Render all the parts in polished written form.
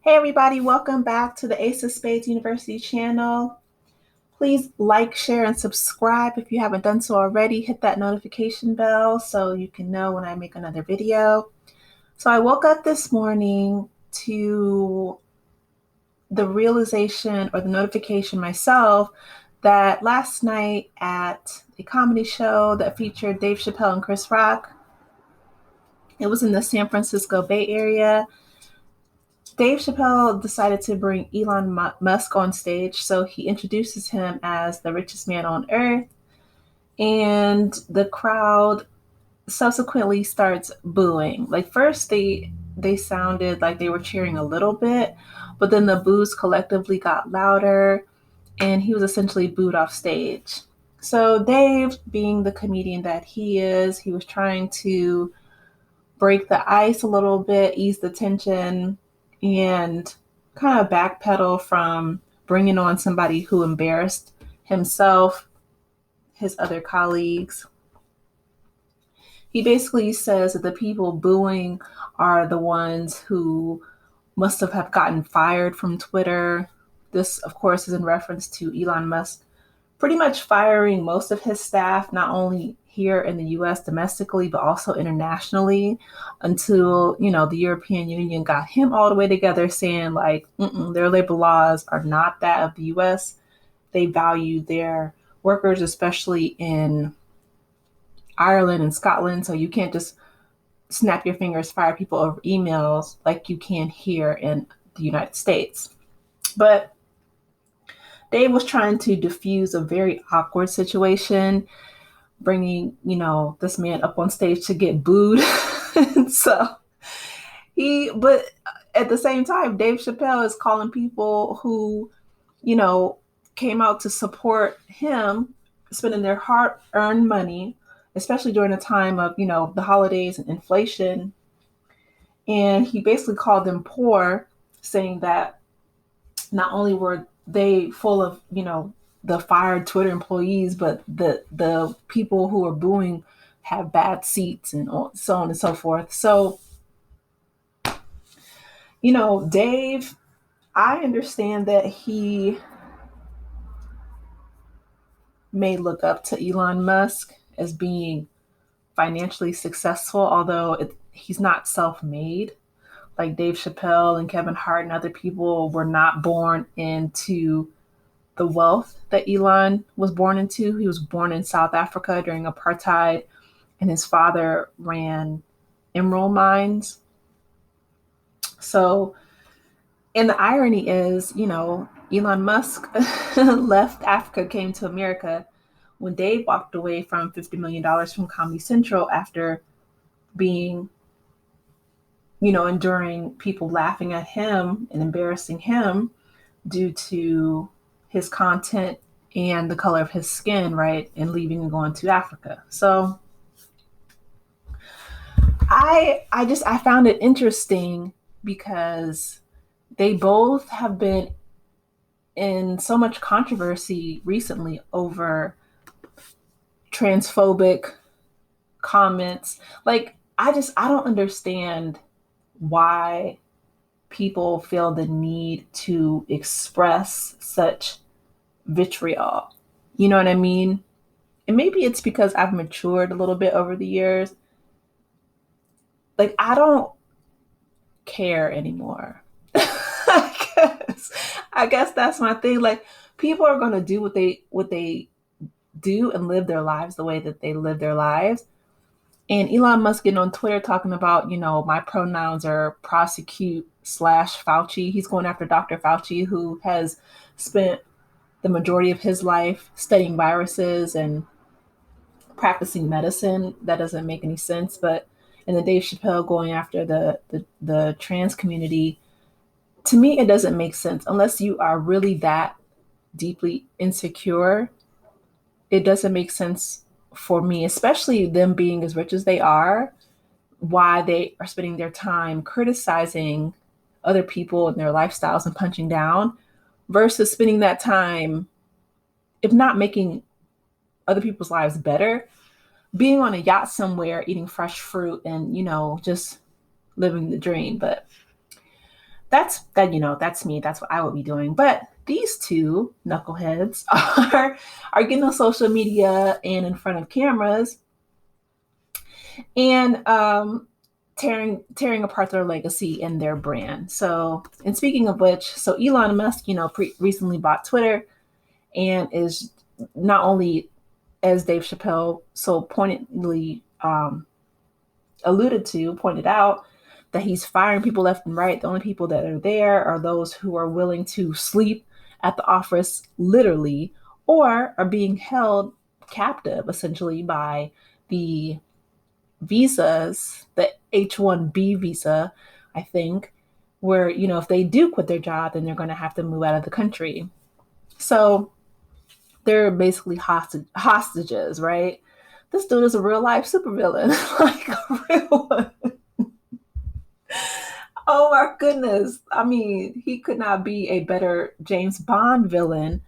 Hey everybody, welcome back to the Ace of Spades University channel. Please like, share, and subscribe if you haven't done so already. Hit that notification bell so you can know when I make another video. So I woke up this morning to the realization or the notification myself that last night at a comedy show that featured Dave Chappelle and Chris Rock, it was in the San Francisco Bay Area. Dave Chappelle decided to bring Elon Musk on stage, so he introduces him as the richest man on earth, and the crowd subsequently starts booing. Like first they sounded like they were cheering a little bit, but then the boos collectively got louder and he was essentially booed off stage. So Dave, being the comedian that he is, he was trying to break the ice a little bit, ease the tension, and kind of backpedal from bringing on somebody who embarrassed himself, his other colleagues. He basically says that the people booing are the ones who must have gotten fired from Twitter. This, of course, is in reference to Elon Musk pretty much firing most of his staff, not only here in the US domestically, but also internationally, until, the European Union got him all the way together saying, like, their labor laws are not that of the US. They value their workers, especially in Ireland and Scotland. So you can't just snap your fingers, fire people over emails like you can here in the United States. But Dave was trying to diffuse a very awkward situation, bringing, this man up on stage to get booed. So but at the same time, Dave Chappelle is calling people who, came out to support him, spending their hard earned money, especially during a time of, the holidays and inflation. And he basically called them poor, saying that not only were they full of, the fired Twitter employees, but the people who are booing have bad seats and so on and so forth. So, Dave, I understand that he may look up to Elon Musk as being financially successful, although he's not self-made. Like Dave Chappelle and Kevin Hart and other people were not born into the wealth that Elon was born into. He was born in South Africa during apartheid, and his father ran emerald mines. So, and the irony is, Elon Musk left Africa, came to America when Dave walked away from $50 million from Comedy Central after being, enduring people laughing at him and embarrassing him due to his content and the color of his skin, right? And leaving and going to Africa. So I found it interesting because they both have been in so much controversy recently over transphobic comments. Like I don't understand why people feel the need to express such vitriol. You know what I mean? And maybe it's because I've matured a little bit over the years. Like I don't care anymore. I guess that's my thing. Like people are gonna do what they do and live their lives the way that they live their lives. And Elon Musk getting on Twitter talking about, my pronouns are prosecute / Fauci. He's going after Dr. Fauci, who has spent the majority of his life studying viruses and practicing medicine. That doesn't make any sense. But and then Dave Chappelle going after the trans community. To me, it doesn't make sense unless you are really that deeply insecure. It doesn't make sense for me, especially them being as rich as they are, why they are spending their time criticizing other people and their lifestyles and punching down versus spending that time, if not making other people's lives better, being on a yacht somewhere, eating fresh fruit and, just living the dream. But that's me. That's what I would be doing. But these two knuckleheads are getting on social media and in front of cameras and tearing apart their legacy and their brand. So, and speaking of which, so Elon Musk, recently bought Twitter and is not only, as Dave Chappelle so pointedly pointed out, that he's firing people left and right. The only people that are there are those who are willing to sleep at the office, literally, or are being held captive essentially by the visas, the H-1B visa, I think, where, if they do quit their job, then they're going to have to move out of the country. So they're basically hostages, right? This dude is a real life supervillain, like a real one. Oh my goodness. I mean, he could not be a better James Bond villain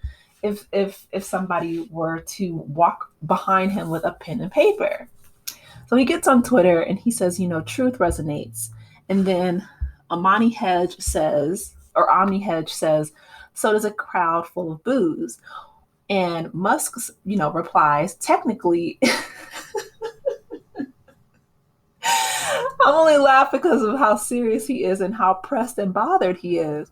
if somebody were to walk behind him with a pen and paper. So he gets on Twitter and he says, truth resonates. And then Amani Hedge says, or Omni Hedge says, so does a crowd full of booze. And Musk, replies, technically, I'm only laughing because of how serious he is and how pressed and bothered he is.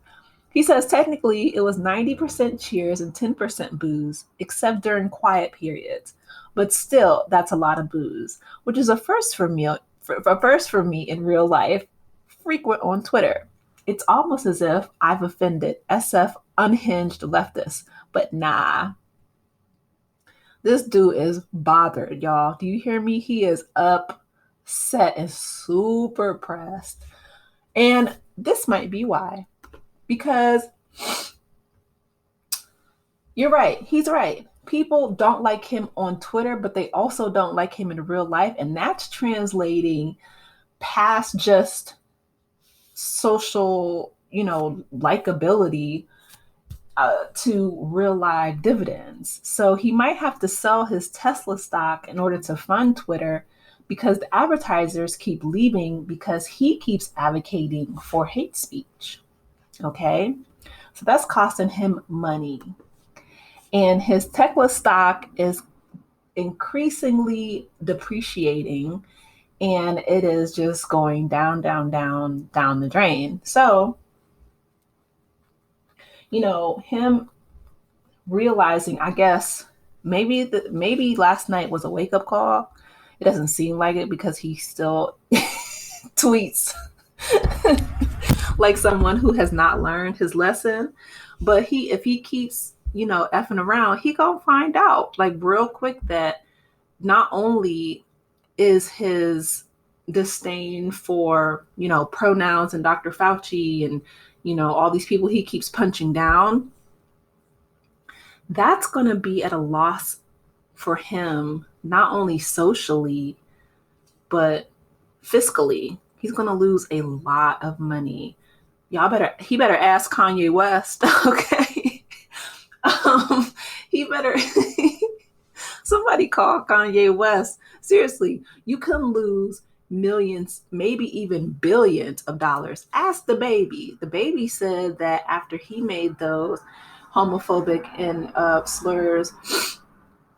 He says technically it was 90% cheers and 10% booze, except during quiet periods. But still, that's a lot of booze, which is a first for me, in real life, frequent on Twitter. It's almost as if I've offended SF unhinged leftists, but nah. This dude is bothered, y'all. Do you hear me? He is upset and super pressed. And this might be why. Because you're right. He's right. People don't like him on Twitter, but they also don't like him in real life. And that's translating past just social, likability to real life dividends. So he might have to sell his Tesla stock in order to fund Twitter because the advertisers keep leaving because he keeps advocating for hate speech. Okay. So that's costing him money. And his Tesla stock is increasingly depreciating and it is just going down, down, down, down the drain. So, him realizing, I guess, maybe last night was a wake-up call. It doesn't seem like it because he still tweets like someone who has not learned his lesson. But if he keeps, effing around, he gonna find out like real quick that not only is his disdain for, pronouns and Dr. Fauci and, all these people he keeps punching down, that's going to be at a loss for him, not only socially, but fiscally. He's going to lose a lot of money. He better ask Kanye West, okay? He better, somebody call Kanye West. Seriously, you can lose millions, maybe even billions of dollars. Ask the baby. The baby said that after he made those homophobic and slurs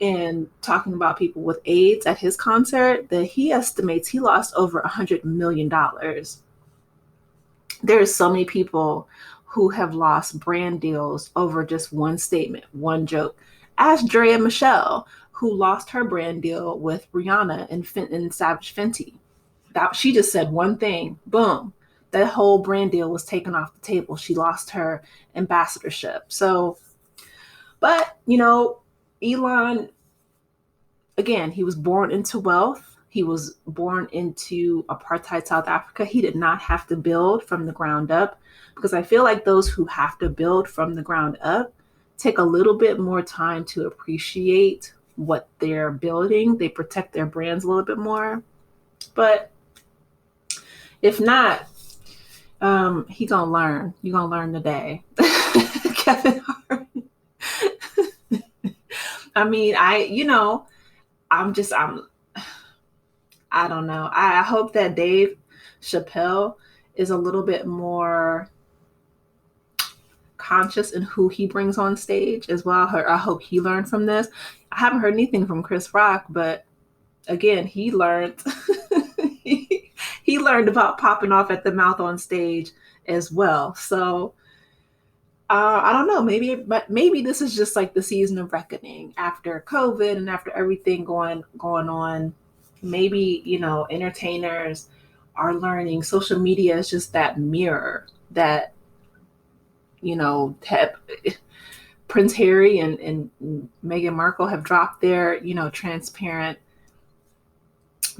and talking about people with AIDS at his concert, that he estimates he lost over $100 million. There's so many people who have lost brand deals over just one statement, one joke. Ask Drea Michelle, who lost her brand deal with Rihanna and Savage Fenty. She just said one thing, boom, that whole brand deal was taken off the table. She lost her ambassadorship. So, but, Elon, again, he was born into wealth. He was born into apartheid South Africa. He did not have to build from the ground up, because I feel like those who have to build from the ground up take a little bit more time to appreciate what they're building. They protect their brands a little bit more. But if not, he gonna learn. You gonna learn today. Kevin Hart. I mean, I don't know. I hope that Dave Chappelle is a little bit more conscious in who he brings on stage as well. I hope he learned from this. I haven't heard anything from Chris Rock, but again, he learned he learned about popping off at the mouth on stage as well. So I don't know. Maybe this is just like the season of reckoning after COVID and after everything going on. Maybe entertainers are learning. Social media is just that mirror that Prince Harry and Meghan Markle have dropped their transparent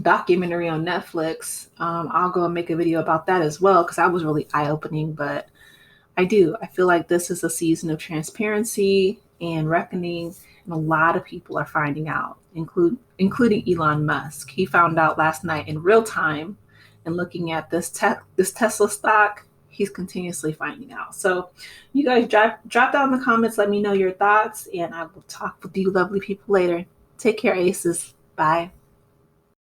documentary on Netflix. I'll go and make a video about that as well because that was really eye opening. But I feel like this is a season of transparency and reckoning, and a lot of people are finding out, including Elon Musk. He found out last night in real time, and looking at this Tesla stock, he's continuously finding out. So you guys drop down in the comments, let me know your thoughts, and I will talk with you lovely people later. Take care, aces. Bye.